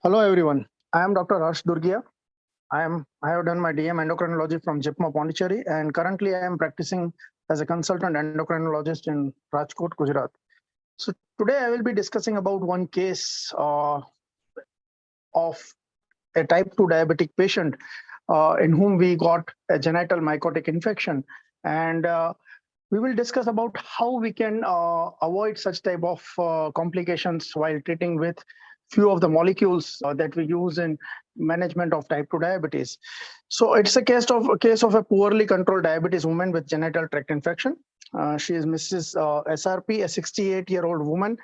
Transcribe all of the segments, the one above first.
Hello everyone. I am Dr. Harsh Durgia. I have done my DM endocrinology from JIPMA Pondicherry, and currently I am practicing as a consultant endocrinologist in Rajkot, Gujarat. So today I will be discussing about one case of a type 2 diabetic patient in whom we got a genital mycotic infection, and we will discuss about how we can avoid such type of complications while treating with few of the molecules that we use in management of type 2 diabetes. So it's a case of a poorly controlled diabetes woman with genital tract infection. She is Mrs. SRP, a 68-year-old woman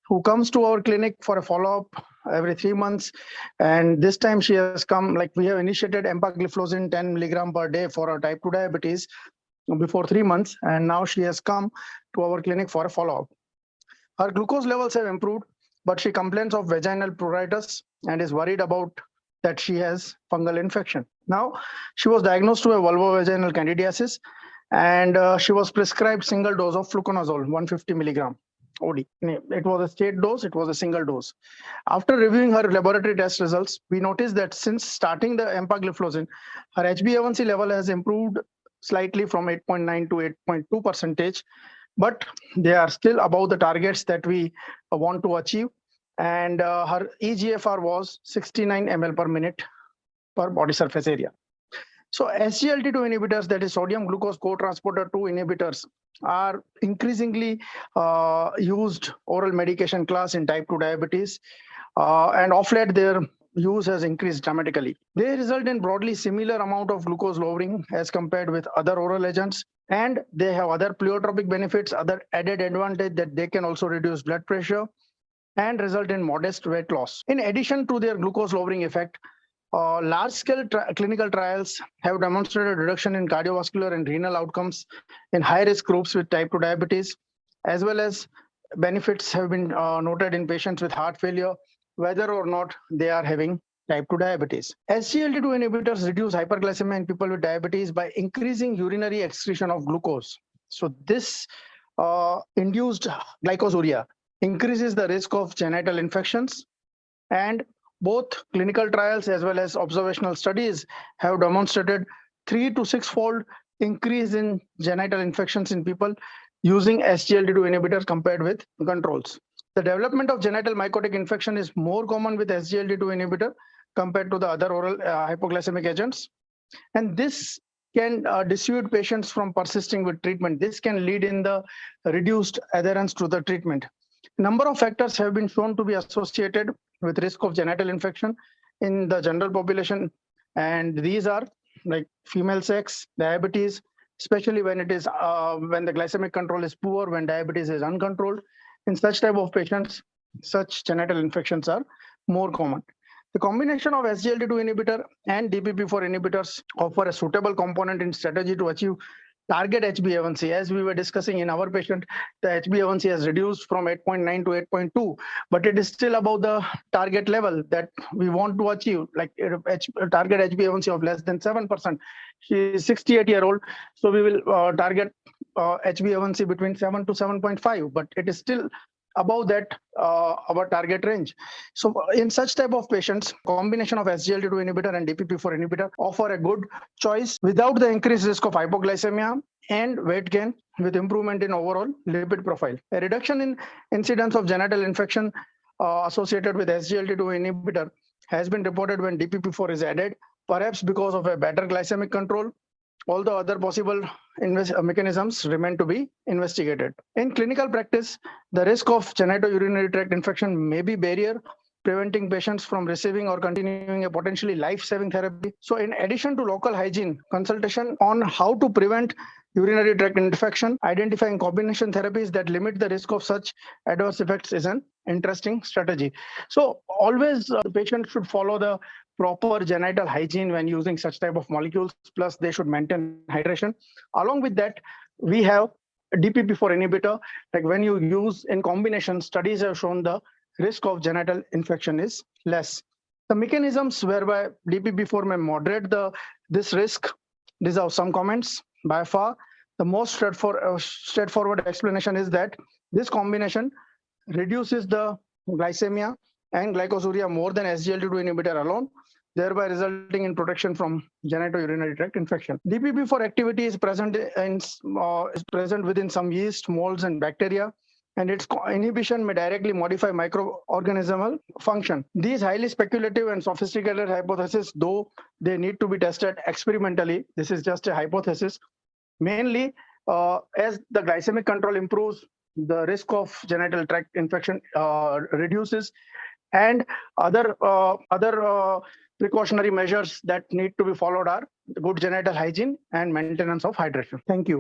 who comes to our clinic for a follow-up every 3 months. And this time she has come, like we have initiated empagliflozin 10 milligram per day for her type 2 diabetes before 3 months, and now she has come to our clinic for a follow-up. Her glucose levels have improved, but she complains of vaginal pruritus and is worried about that she has fungal infection. Now, she was diagnosed to a vulvovaginal candidiasis, and she was prescribed single dose of fluconazole, 150 milligram OD. It was a state dose, it was a single dose. After reviewing her laboratory test results, we noticed that since starting the empagliflozin, her HbA1c level has improved slightly from 8.9 to 8.2 percentage, but they are still above the targets that we want to achieve. And her eGFR was 69 ml per minute per body surface area. So SGLT2 inhibitors, that is sodium glucose cotransporter 2 inhibitors, are increasingly used oral medication class in type 2 diabetes, and of late their use has increased dramatically. They result in broadly similar amount of glucose lowering as compared with other oral agents, and they have other pleiotropic benefits, other added advantage that they can also reduce blood pressure and result in modest weight loss. In addition to their glucose lowering effect, large-scale clinical trials have demonstrated reduction in cardiovascular and renal outcomes in high-risk groups with type 2 diabetes, as well as benefits have been noted in patients with heart failure, whether or not they are having type 2 diabetes. SGLT2 inhibitors reduce hyperglycemia in people with diabetes by increasing urinary excretion of glucose. So this induced glycosuria increases the risk of genital infections, and both clinical trials as well as observational studies have demonstrated 3 to 6-fold increase in genital infections in people using SGLT2 inhibitors compared with controls. The development of genital mycotic infection is more common with SGLT2 inhibitor compared to the other oral hypoglycemic agents, and this can dissuade patients from persisting with treatment. This can lead in the reduced adherence to the treatment. Number of factors have been shown to be associated with risk of genital infection in the general population, and these are like female sex, diabetes, especially when it is when the glycemic control is poor, when diabetes is uncontrolled. In such type of patients, such genital infections are more common. The combination of SGLT2 inhibitor and DPP4 inhibitors offer a suitable component in strategy to achieve target HbA1c. As we were discussing in our patient, the HbA1c has reduced from 8.9 to 8.2, but it is still above the target level that we want to achieve, like target HbA1c of less than 7%. She is 68-year-old, so we will target HbA1c between 7 to 7.5, but it is still above that our target range. So in such type of patients, combination of SGLT2 inhibitor and DPP4 inhibitor offer a good choice without the increased risk of hypoglycemia and weight gain, with improvement in overall lipid profile. A reduction in incidence of genital infection associated with SGLT2 inhibitor has been reported when DPP4 is added, perhaps because of a better glycemic control, although other possible mechanisms remain to be investigated. In clinical practice, the risk of genitourinary tract infection may be barrier preventing patients from receiving or continuing a potentially life-saving therapy. So in addition to local hygiene, consultation on how to prevent urinary tract infection, identifying combination therapies that limit the risk of such adverse effects is an interesting strategy. So always the patient should follow the proper genital hygiene when using such type of molecules, plus they should maintain hydration. Along with that, we have DPP4 inhibitor. Like when you use in combination, studies have shown the risk of genital infection is less. The mechanisms whereby DPP4 may moderate this risk deserve some comments. By far, the most straightforward explanation is that this combination reduces the glycemia and glycosuria more than SGLT2 inhibitor alone, thereby resulting in protection from genitourinary tract infection. DPP4 activity is present within some yeast, molds, and bacteria, and its inhibition may directly modify microorganismal function. These highly speculative and sophisticated hypotheses, though they need to be tested experimentally, this is just a hypothesis, mainly as the glycemic control improves, the risk of genital tract infection reduces, and other precautionary measures that need to be followed are good genital hygiene and maintenance of hydration. Thank you.